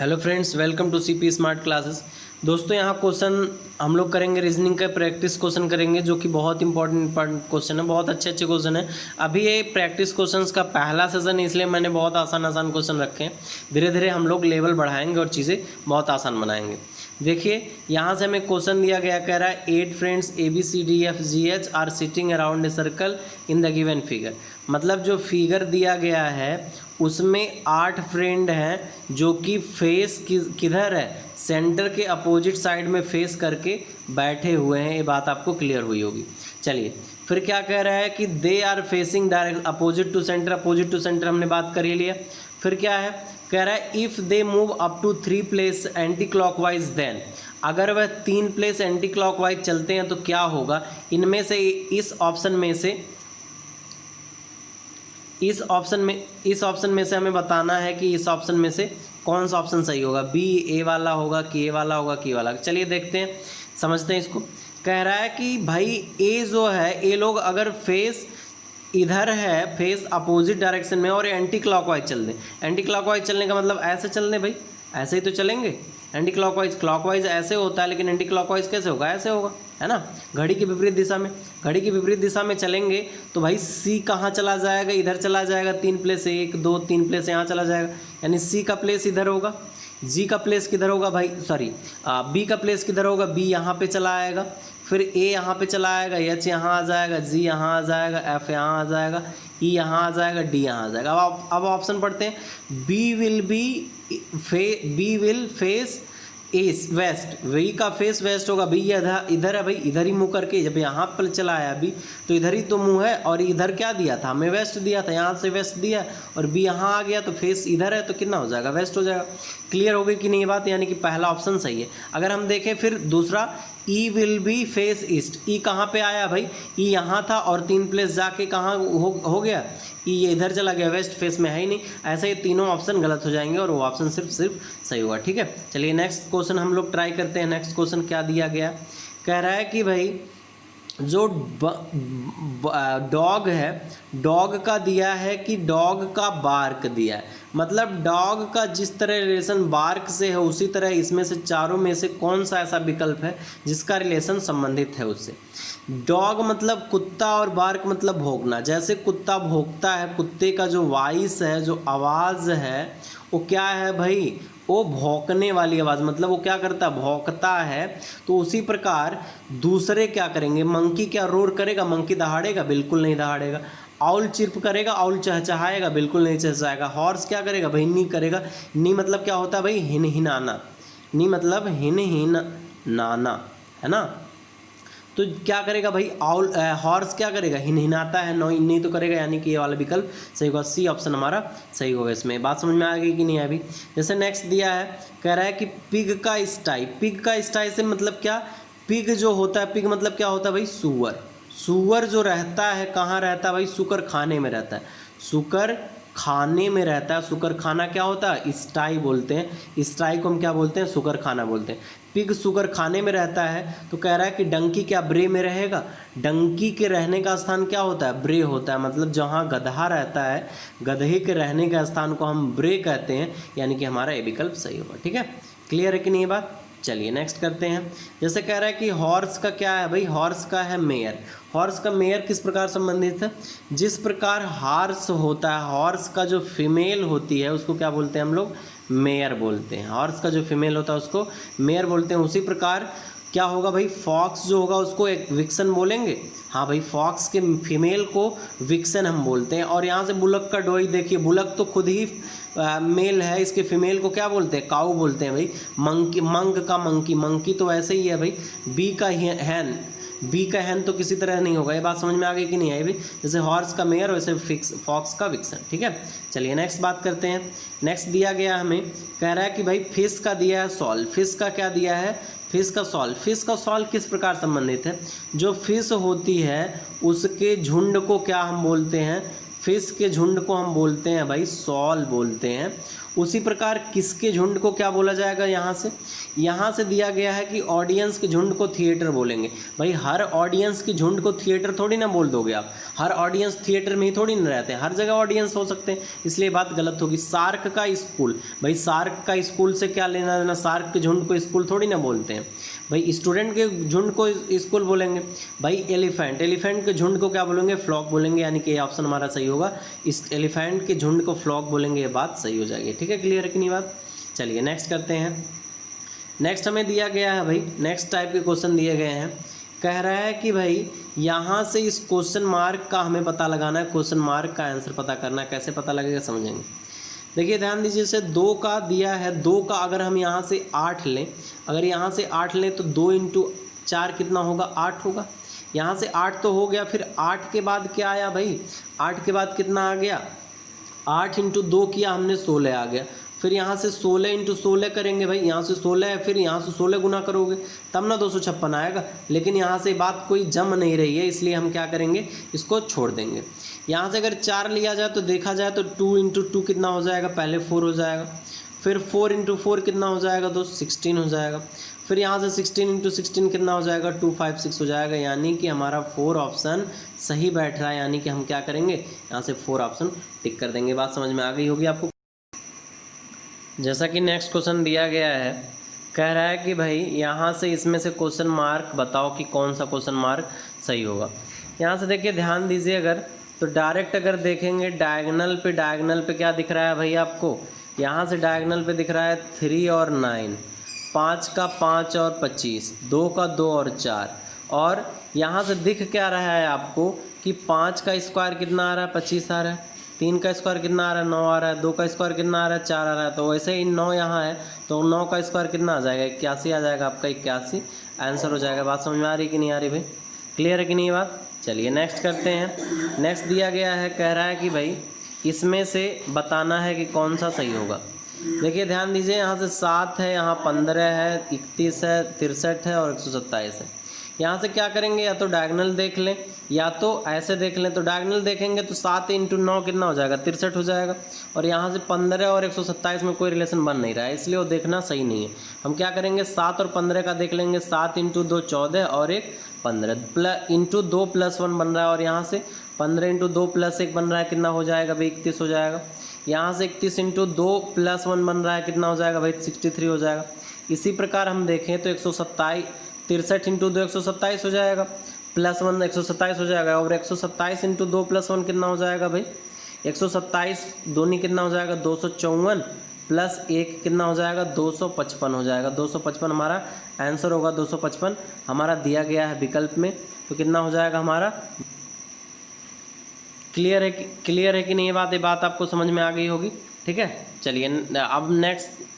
Hello friends, welcome to CP smart classes. दोस्तों, यहाँ question हम लोग करेंगे, रीजनिंग का प्रैक्टिस क्वेश्चन करेंगे, जो कि बहुत इंपॉर्टेंट क्वेश्चन है, बहुत अच्छे अच्छे क्वेश्चन है। अभी ये प्रैक्टिस क्वेश्चंस का पहला सेशन है, इसलिए मैंने बहुत आसान आसान क्वेश्चन रखे हैं। धीरे धीरे हम लोग लेवल बढ़ाएंगे और चीज़ें बहुत आसान बनाएंगे। देखिए, यहाँ से हमें क्वेश्चन दिया गया, कह रहा है 8 friends ABCDFGH are sitting around a circle in the given figure. मतलब जो फिगर दिया गया है उसमें 8 फ्रेंड हैं जो कि फेस किधर है, सेंटर के अपोजिट साइड में फेस करके बैठे हुए हैं। ये बात आपको क्लियर हुई होगी। चलिए, फिर क्या कह रहा है कि they are facing direct opposite to centre. Opposite to centre हमने बात कर ही लिया। फिर क्या है, कह रहा है if they move up to 3 place anti clockwise then. अगर वह 3 प्लेस एंटी क्लॉकवाइज चलते हैं तो क्या होगा। इनमें से इस ऑप्शन में से हमें बताना है कि इस ऑप्शन में से कौन सा ऑप्शन सही होगा। बी ए वाला होगा कि ए वाला होगा कि ए वाला। चलिए देखते हैं, समझते हैं इसको। कह रहा है कि भाई ए जो है, ए लोग अगर फेस इधर है, फेस अपोजिट डायरेक्शन में, और एंटी क्लॉकवाइज चल दें। एंटी क्लॉकवाइज चलने का मतलब ऐसे चल दें भाई, ऐसे ही तो चलेंगे। एंटी क्लॉकवाइज ऐसे होता है, लेकिन एंटी क्लॉकवाइज कैसे होगा, ऐसे होगा, है ना, घड़ी की विपरीत दिशा में। घड़ी की विपरीत दिशा में चलेंगे तो भाई सी कहाँ चला जाएगा, इधर चला जाएगा। 3 प्लेस 1 2 3 प्लेस यहाँ चला जाएगा, यानी सी का प्लेस इधर होगा। जी का प्लेस किधर होगा भाई, सॉरी बी का प्लेस किधर होगा, बी यहाँ पे चला आएगा। फिर ए यहाँ पे चला आएगा, एच यहाँ आ जाएगा, जी यहाँ आ जाएगा, एफ यहाँ आ जाएगा, ई यहाँ आ जाएगा, डी यहाँ आ जाएगा। अब ऑप्शन पढ़ते हैं। B will face east west. V का फेस वेस्ट होगा। बी इधर है भाई, इधर ही मुँह करके, जब यहाँ पर चला आया बी तो इधर ही तो मुँह है, और इधर क्या दिया था हमें, वेस्ट दिया था, यहाँ से वेस्ट दिया, और बी यहाँ आ गया तो फेस इधर है तो कितना हो जाएगा, वेस्ट हो जाएगा। क्लियर हो गई कि नहीं ये बात, यानी कि पहला ऑप्शन सही है। अगर हम देखें फिर दूसरा, ई विल बी फेस ईस्ट। ई कहाँ पे आया भाई, ई यहाँ था और 3 प्लेस जाके कहाँ हो गया, ई ये इधर चला गया, वेस्ट फेस में है ही नहीं। ऐसे ये तीनों ऑप्शन गलत हो जाएंगे और वो ऑप्शन सिर्फ सही होगा। ठीक है, चलिए नेक्स्ट क्वेश्चन हम लोग ट्राई करते हैं। नेक्स्ट क्वेश्चन क्या दिया गया, कह रहा है कि भाई जो डॉग है, डॉग का दिया है कि डॉग का बार्क दिया है। मतलब डॉग का जिस तरह रिलेशन बार्क से है, उसी तरह इसमें से चारों में से कौन सा ऐसा विकल्प है जिसका रिलेशन संबंधित है उससे। डॉग मतलब कुत्ता और बार्क मतलब भौंकना। जैसे कुत्ता भौंकता है, कुत्ते का जो वॉइस है, जो आवाज़ है, वो क्या है भाई, वो भौंकने वाली आवाज़, मतलब वो क्या करता है, भौंकता है। तो उसी प्रकार दूसरे क्या करेंगे, मंकी क्या रोर करेगा, मंकी दहाड़ेगा, बिल्कुल नहीं दहाड़ेगा। आउल चिर्प करेगा, आउल चहचहाएगा, बिल्कुल नहीं चहचहाएगा। हॉर्स क्या करेगा भाई, नी करेगा। नी मतलब क्या होता है भाई, हिन हिनाना। नी मतलब हिन हिन नाना, है ना। तो क्या करेगा भाई, हॉर्स क्या करेगा, हिनहिनाता है, नहीं तो करेगा, यानी कि ये वाला विकल्प सही होगा। सी ऑप्शन हमारा सही होगा। इसमें बात समझ में आ गई कि नहीं अभी। जैसे नेक्स्ट दिया है, कह रहा है कि पिग का स्टाई। पिग का स्टाई से मतलब क्या, पिग जो होता है, पिग मतलब क्या होता है भाई, सुअर। सुअर जो रहता है कहाँ रहता है भाई, सुकर खाने में रहता है। सुकर खाने में रहता है। सुकर खाना क्या होता है, स्टाई बोलते हैं। स्टाई को हम क्या बोलते हैं, सुकर खाना बोलते हैं। पिग सुगर खाने में रहता है। तो कह रहा है कि डंकी क्या ब्रे में रहेगा। डंकी के रहने का स्थान क्या होता है, ब्रे होता है। मतलब जहाँ गधा रहता है, गधे के रहने का स्थान को हम ब्रे कहते हैं, यानी कि हमारा ये विकल्प सही होगा। ठीक है, क्लियर है कि नहीं ये बात। चलिए नेक्स्ट करते हैं। जैसे कह रहा है कि हॉर्स का क्या है भाई, हॉर्स का है मेयर। हॉर्स का मेयर किस प्रकार संबंधित है, जिस प्रकार हॉर्स होता है, हॉर्स का जो फीमेल होती है उसको क्या बोलते हैं हम लोग, मेयर बोलते हैं। हॉर्स का जो फीमेल होता है उसको मेयर बोलते हैं। उसी प्रकार क्या होगा भाई, फॉक्स जो होगा उसको एक विक्सन बोलेंगे। हाँ भाई, फॉक्स के फीमेल को विक्सन हम बोलते हैं। और यहाँ से बुलक का डोई देखिए, बुलक तो खुद ही मेल है, इसके फीमेल को क्या बोलते हैं, काऊ बोलते हैं भाई। मंकी, मंग का मंकी, मंकी तो वैसे ही है भाई। बी का हैन, बी का हैन तो किसी तरह नहीं होगा। ये बात समझ में आ गई कि नहीं आई भाई। जैसे हॉर्स का मेयर वैसे फॉक्स का विक्सन। ठीक है, चलिए नेक्स्ट बात करते हैं। नेक्स्ट दिया गया हमें, कह रहा है कि भाई फिश का दिया है सॉल। फिश का क्या दिया है, फिश का सॉल। फिश का सॉल किस प्रकार संबंधित है, जो फिश होती है उसके झुंड को क्या हम बोलते हैं, फिश के झुंड को हम बोलते हैं भाई सॉल बोलते हैं। उसी प्रकार किसके झुंड को क्या बोला जाएगा, यहाँ से दिया गया है कि ऑडियंस के झुंड को थिएटर बोलेंगे। भाई हर ऑडियंस के झुंड को थिएटर थोड़ी ना बोल दोगे आप, हर ऑडियंस थिएटर में ही थोड़ी ना रहते हैं, हर जगह ऑडियंस हो सकते हैं, इसलिए बात गलत होगी। सार्क का स्कूल, भाई सार्क का स्कूल से क्या लेना देना, सार्क के झुंड को स्कूल थोड़ी ना बोलते हैं। भाई स्टूडेंट के झुंड को स्कूल बोलेंगे। भाई एलिफेंट के झुंड को क्या बोलेंगे, फ्लॉक बोलेंगे, यानी कि ये ऑप्शन हमारा सही होगा। इस एलिफेंट के झुंड को फ्लॉक बोलेंगे, ये बात सही हो जाएगी। ठीक है, क्लियर है कि नहीं बात। चलिए नेक्स्ट करते हैं। नेक्स्ट हमें दिया गया है भाई, नेक्स्ट टाइप के क्वेश्चन दिए गए हैं। कह रहा है कि भाई यहाँ से इस क्वेश्चन मार्क का हमें पता लगाना है, क्वेश्चन मार्क का आंसर पता करना है। कैसे पता लगेगा समझेंगे। देखिए ध्यान दीजिए, जैसे 2 का दिया है, 2 का अगर हम यहाँ से 8 लें, अगर यहाँ से 8 लें तो 2 × 4 कितना होगा, 8 होगा। यहाँ से 8 तो हो गया, फिर 8 के बाद क्या आया भाई, 8 के बाद कितना आ गया, 8 × 2 किया हमने, 16 आ गया। फिर यहाँ से 16 × 16 करेंगे भाई, यहाँ से 16 है, फिर यहाँ से 16 गुना करोगे तब ना 256 आएगा। लेकिन यहाँ से बात कोई जम नहीं रही है, इसलिए हम क्या करेंगे, इसको छोड़ देंगे। यहाँ से अगर 4 लिया जाए तो देखा जाए तो 2 × 2 कितना हो जाएगा, पहले 4 हो जाएगा, फिर 4 × 4 कितना हो जाएगा, तो 16 हो जाएगा। फिर यहाँ से 16 × 16 कितना हो जाएगा, 256 हो जाएगा। यानी कि हमारा 4 ऑप्शन सही बैठ रहा है, यानी कि हम क्या करेंगे, यहाँ से 4 ऑप्शन टिक कर देंगे। बात समझ में आ गई होगी आपको। जैसा कि नेक्स्ट क्वेश्चन दिया गया है, कह रहा है कि भाई यहाँ से इसमें से क्वेश्चन मार्क बताओ कि कौन सा क्वेश्चन मार्क सही होगा। यहाँ से देखिए ध्यान दीजिए, अगर तो डायरेक्ट अगर देखेंगे डायगोनल पे क्या दिख रहा है भाई आपको, यहाँ से डायगोनल पे दिख रहा है 3 और 9, 5 का 5 और 25, 2 का 2 और 4, और यहाँ से दिख क्या रहा है आपको कि 5 का स्क्वायर कितना आ रहा है, 25 आ रहा है, 3 का स्क्वायर कितना आ रहा है, 9 आ रहा है, 2 का स्क्वायर कितना आ रहा है, 4 आ रहा है। तो वैसे ही 9 यहाँ है, तो 9 का स्क्वायर कितना आ जाएगा, 81 आ जाएगा आपका, 81 आंसर हो जाएगा। बात समझ में आ रही कि नहीं आ रही भाई, क्लियर है कि नहीं बात। चलिए नेक्स्ट करते हैं। नेक्स्ट दिया गया है, कह रहा है कि भाई इसमें से बताना है कि कौन सा सही होगा। देखिए ध्यान दीजिए, यहाँ से 7 है, यहाँ 15 है, 31 है, 63 है और 127 है। यहाँ से क्या करेंगे, या तो डायगोनल देख लें या तो ऐसे देख लें। तो डायगोनल देखेंगे तो 7 × 9 कितना हो जाएगा, 63 हो जाएगा। और यहाँ से 15 और 127 में कोई रिलेशन बन नहीं रहा है, इसलिए वो देखना सही नहीं है। हम क्या करेंगे, 7 और 15 का देख लेंगे। 7 × 2 14 और 1 15 × 2 + 1 बन रहा है, और यहाँ से 15 × 2 + 1 बन रहा है, कितना हो जाएगा भाई, 31 हो जाएगा। यहाँ से 31 × 2 + 1 बन रहा है, कितना हो जाएगा भाई, 63 हो जाएगा। इसी प्रकार हम देखें तो 127 63 × 2 127 हो जाएगा, +1 127 हो जाएगा, और 127 × 2 + 1 कितना हो जाएगा भाई, 127 दूनी कितना हो जाएगा, 254 + 1 कितना हो जाएगा, 255 हो जाएगा। 255 हमारा आंसर होगा, 255 हमारा दिया गया है विकल्प में। तो कितना हो जाएगा हमारा, क्लियर है कि नहीं ये बात आपको समझ में आ गई होगी। ठीक है, चलिए अब नेक्स्ट